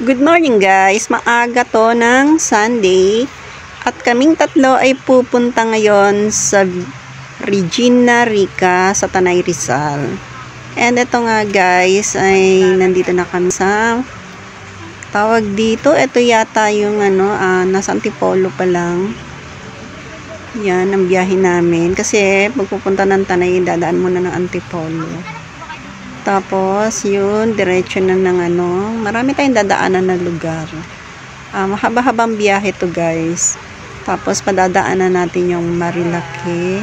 Good morning guys, maaga to ng Sunday at kaming tatlo ay pupunta ngayon sa Regina Rica sa Tanay Rizal. And ito nga guys ay nandito na kami sa tawag dito, ito yata yung nasa Antipolo pa lang. Yan ang biyahe namin kasi pagpupunta ng Tanay dadaan muna ng Antipolo. Tapos, yun, diretso na ng marami tayong dadaanan na lugar. Mahaba-habang biyahe to guys. Tapos, padadaanan natin yung Marilaki.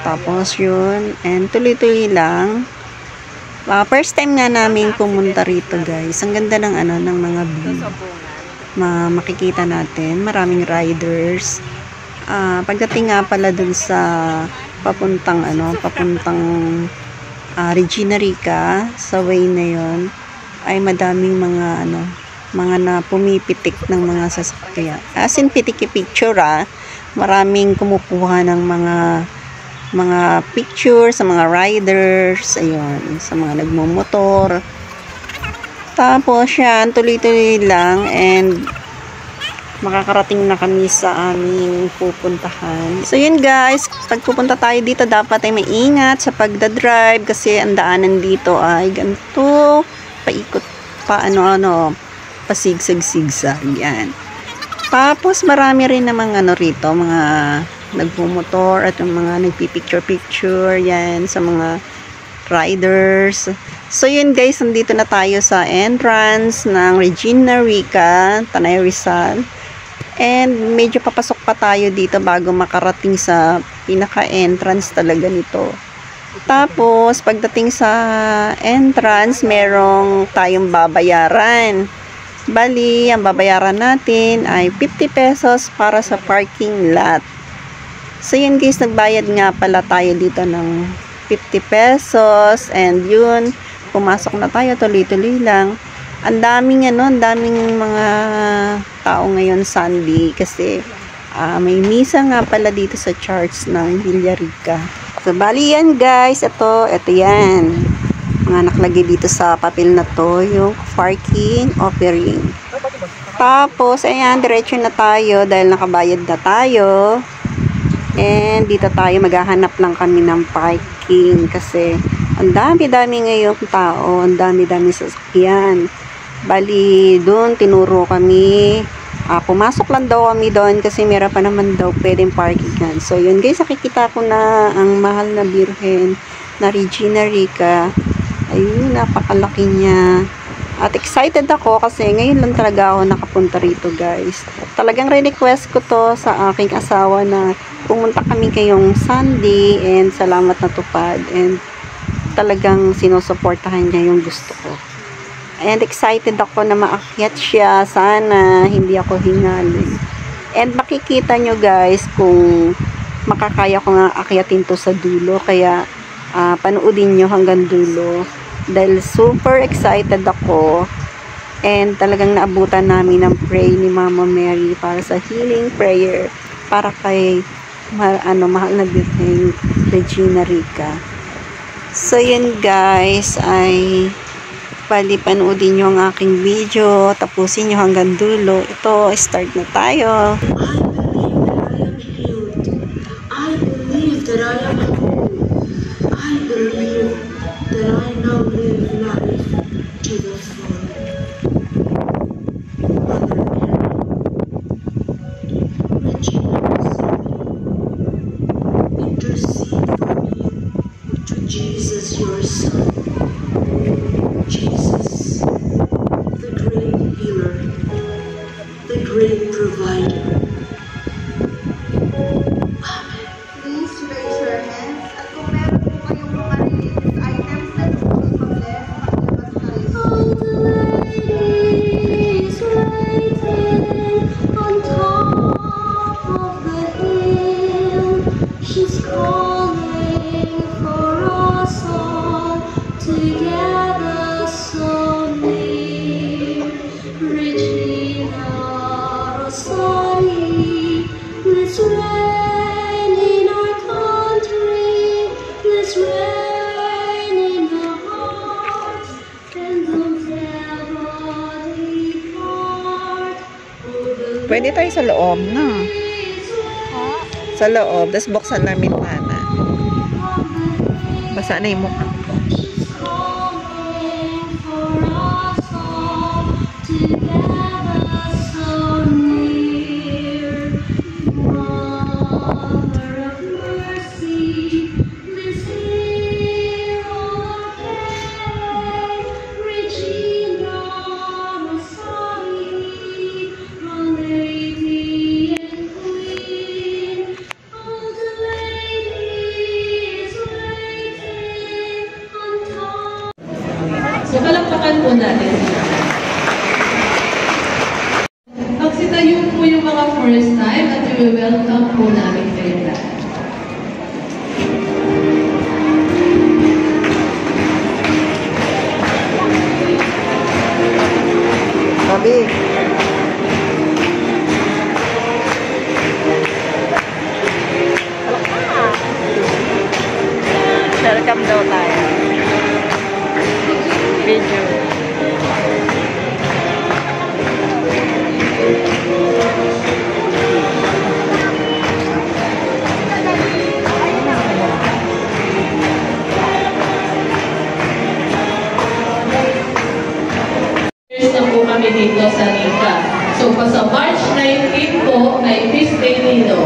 Tapos, yun, and tuloy-tuloy lang. First time nga namin pumunta rito guys. Ang ganda ng ng mga view. Makikita natin, maraming riders. Pagdating nga pala dun sa papuntang Regina Rica, sa way na yon ay madaming mga na pumipitik ng mga sasakyan. As in picture maraming kumukuha ng mga picture sa mga riders, ayun, sa mga nagmumotor. Tapos yan, tuloy-tuloy lang and makakarating na kami sa aming pupuntahan. So yun guys, pag pupunta tayo dito dapat ay maingat sa pagdadrive kasi ang daanan dito ay ganito, paikot pa pasigsag-sigsag yan. Tapos marami rin namang rito, mga nagmumotor at yung mga nagpipicture-picture yan sa mga riders. So yun guys, nandito na tayo sa entrance ng Regina Rica, Tanay Rizal. And medyo papasok pa tayo dito bago makarating sa pinaka-entrance talaga nito. Tapos, pagdating sa entrance, merong tayong babayaran. Bali, ang babayaran natin ay 50 pesos para sa parking lot. So, yun guys, nagbayad nga pala tayo dito ng 50 pesos. And yun, pumasok na tayo, tuloy-tuloy lang. Ang daming mga tao ngayon Sunday kasi may misa nga pala dito sa church ng Villarica. So bali yan guys, ito yan. Mga nakalagay dito sa papel na to, yung parking offering. Tapos ayan, diretso na tayo dahil nakabayad na tayo. And dito tayo maghahanap lang kami ng parking kasi ang dami-dami ngayong tao, ang dami-dami sasakyan. Bali, doon tinuro kami. Pumasok lang daw kami doon kasi meron pa naman daw pwedeng parkingan. So, yun guys, nakikita ko na ang mahal na birhen na Regina Rica. Ayun, napakalaki niya. At excited ako kasi ngayon lang talaga ako nakapunta rito guys. Talagang re-request ko to sa aking asawa na pumunta kami kayong Sunday and salamat na tupad. And talagang sinusuportahan niya yung gusto ko. And excited ako na maakyat siya. Sana hindi ako hingalin. And makikita nyo guys kung makakaya ko nga akyatin to sa dulo. Kaya panoodin nyo hanggang dulo. Dahil super excited ako. And talagang naabutan namin ng pray ni Mama Mary para sa healing prayer. Para kay mahal na birthday Regina Rica. So yun guys ay pwede panoodin nyo ang aking video, tapusin nyo hanggang dulo. Ito, start na tayo. I believe that I am whole. I believe that I now live life to the full. Mother Mary, Regina Rizal, intercede for me to Jesus your Son. Jesus, the great healer, the great provider, Pwede tayo sa loob, no? Sa loob, tapos buksan namin pana. Basa na yung mukha. So, palakpakan po natin. Magsitayo po yung mga first time at i-welcome po namin kayo lahat. Sabi. Welcome daw tayo. Video. Years na po kami dito sa Nika. So, sa March 19 po ay Feast Day Nino,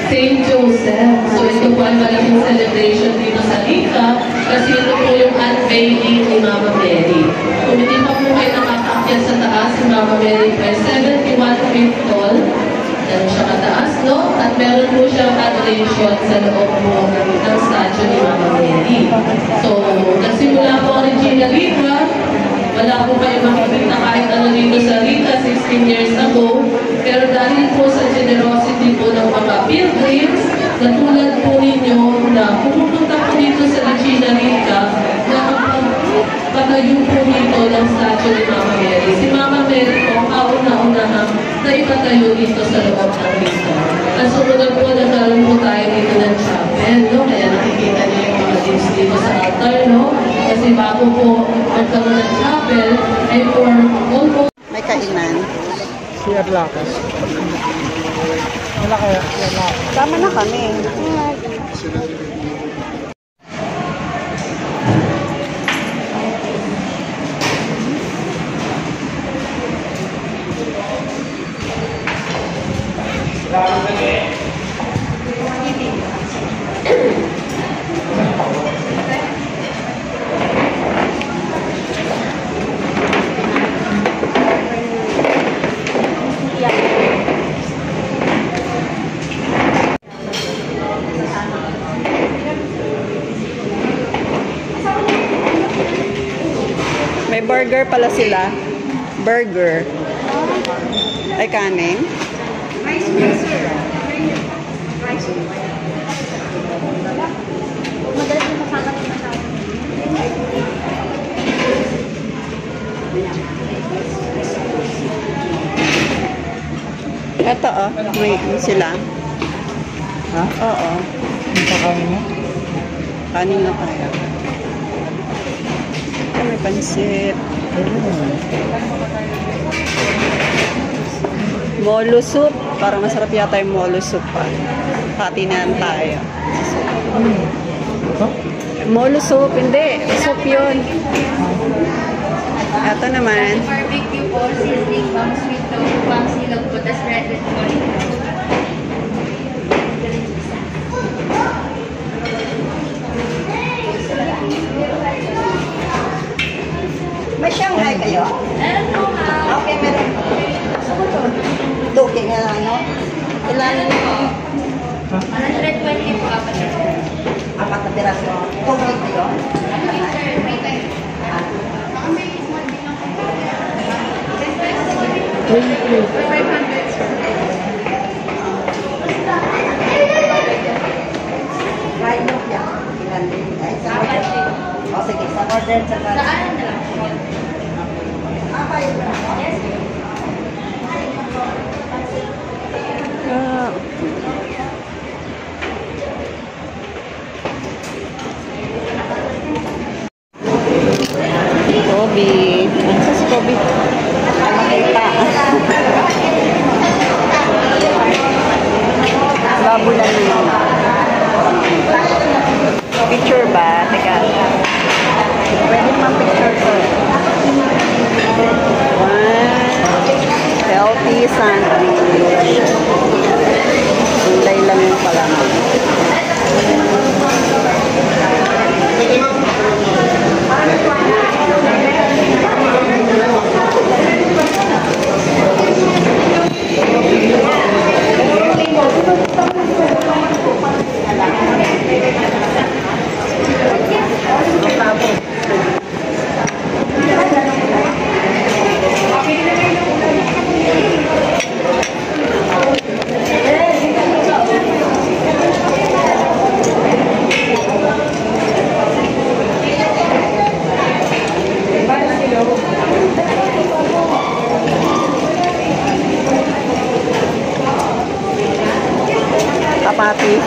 St. Joseph. So, ito po ay malaking celebration dito sa Nika kasi ito po yung unveiling ni Mama Mary. Kung hindi pa po kayo nakakakyat sa taas, si Mama Mary po ay 71 feet tall. Yan siya kataas, no? At meron po siyang adoration sa loob po ng statue ni Mama Mary. So, nagsimula po ang Regina Nika. Wala po kayo makikita kahit ano dito sa Rita 16 years ago. Pero dahil po sa generosity po ng mga pilgrims, na tulad po ninyo na pumupunta po dito sa Regina Rita, nakapagpatayo po dito ng statue ni Mama Mary. Si Mama Mary po, kauna-unahang na ipatayo dito sa loob ng Rita. At sumunod po, nagkaroon po tayo dito ng chapel, no? Kaya nakikita niyo yung mga leaves dito sa altar, no? Kasi bago po magkaroon ng chapel, ay for almost... May kainan. Siya lakas. Wala kaya, siya lakas. Tama na kami. May burger pala sila. Burger. Ay, kanin. Ito, oh. May sila. Ha? Oo. Ang pakain mo? Kanin na tayo. May pansit. Molo soup. Parang masarap yata yung molo soup pa. Patinan tayo. Molo soup. Hindi. Soup yun. Ito naman. Barbecue po, seasoning, bang sweet tofu, bang silog po, tas red with olive. May Shanghai kayo? Meron po, ma'am. Okay, meron. Duki nga ano? Ilan? 120 po, apat na po. Apat na piraso. Tungkol na yun? Sir, may tayo. Baka may small din lang po. 500, sir. Fried lumpia. Ilan din? Ay, sa Apat din. O sige, sa order sa Saan na lang po? Yes, Kobe. Ano sa si Kobe? Nakita. sandwich. Gulay lang yung pala. Kapatis.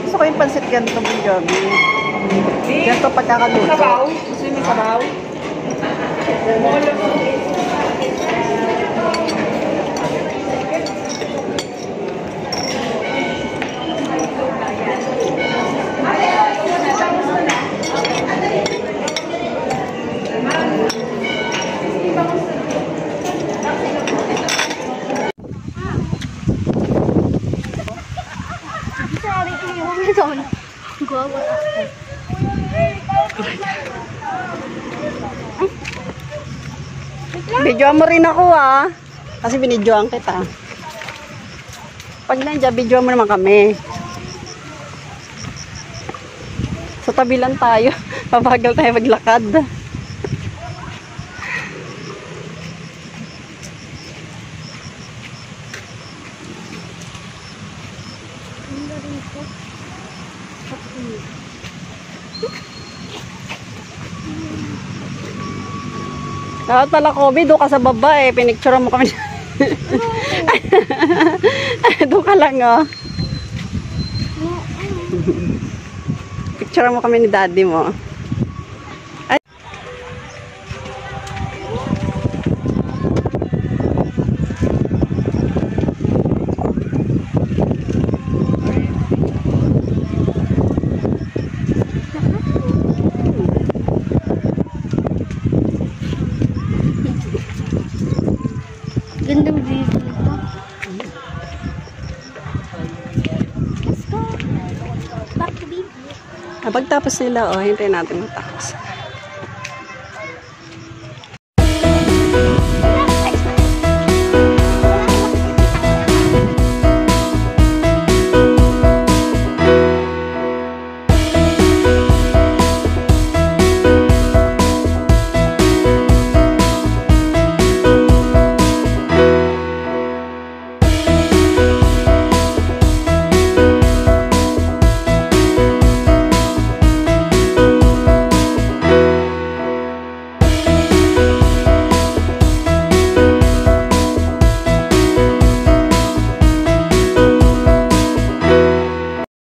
Gusto ko yung pansit ganito mong jogi. Ganito pagkakaluto. Sabaw? Gusto yung may sabaw? Videoan mo rin ako ah. Kasi binidyoan kita. Pag nandiyan, videoan mo naman kami. Sa tabi lang tayo. Pabagal tayo maglakad. Dapat pala, Kobe, doon ka sa baba eh. Pinicturean mo kami. Doon ka lang, oh. Picturean mo kami ni daddy mo. Ay. Gandang view dito. Let's go. Back to baby. Pagtapos nila, oh, hintayin natin matapos.